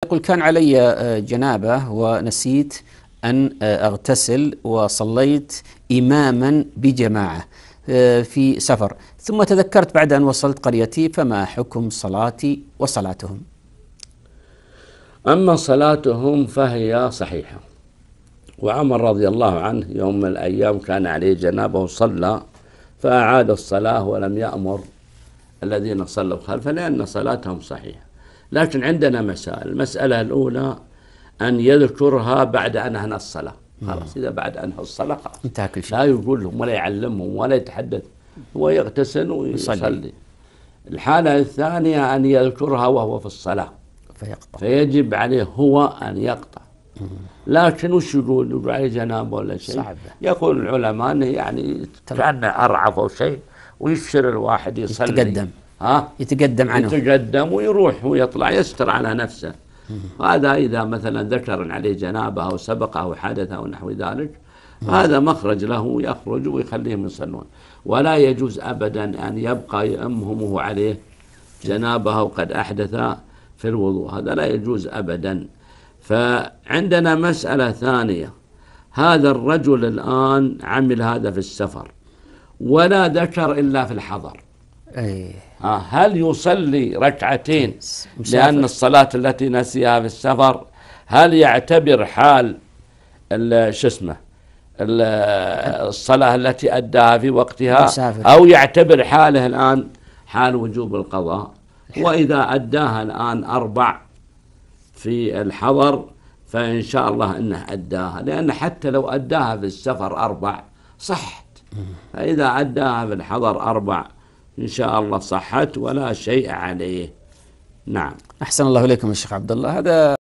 يقول كان علي جنابة ونسيت أن أغتسل وصليت إماما بجماعة في سفر، ثم تذكرت بعد أن وصلت قريتي، فما حكم صلاتي وصلاتهم؟ أما صلاتهم فهي صحيحة. وعمر رضي الله عنه يوم من الأيام كان عليه جنابة وصلى فأعاد الصلاة ولم يأمر الذين صلوا خلفه لأن صلاتهم صحيحة. لكن عندنا مسائل. المسألة الأولى أن يذكرها بعد أن أنهى الصلاة. خلاص، إذا بعد أنهى الصلاة خلاص انتهى كل شيء، لا يقول لهم ولا يعلمهم ولا يتحدث، هو يغتسل ويصلي. الحالة الثانية أن يذكرها وهو في الصلاة فيقطع، فيجب عليه هو أن يقطع. لكن وش يقول عليه جنابه ولا شيء؟ صعب. يقول العلماء أنه يعني كأنه أرعف أو شيء، ويشر الواحد يصلي يتقدم عنه، يتقدم ويروح ويطلع يستر على نفسه. هذا إذا مثلا ذكر عليه جنابه أو سبقه أو حدث أو نحو ذلك، هذا مخرج له، يخرج ويخليهم يصلون. ولا يجوز أبدا أن يبقى يأمهم وهو عليه جنابه وقد أحدث في الوضوء، هذا لا يجوز أبدا. فعندنا مسألة ثانية، هذا الرجل الآن عمل هذا في السفر ولا ذكر إلا في الحضر، هل يصلي ركعتين لأن الصلاة التي نسيها في السفر؟ هل يعتبر حال الصلاة التي أداها في وقتها، أو يعتبر حاله الآن حال وجوب القضاء؟ وإذا أداها الآن 4 في الحضر فإن شاء الله أنه أداها، لأن حتى لو أداها في السفر 4 صحت، فإذا أداها في الحضر 4 إن شاء الله صحت ولا شيء عليه. نعم. أحسن الله إليكم الشيخ عبد الله. هذا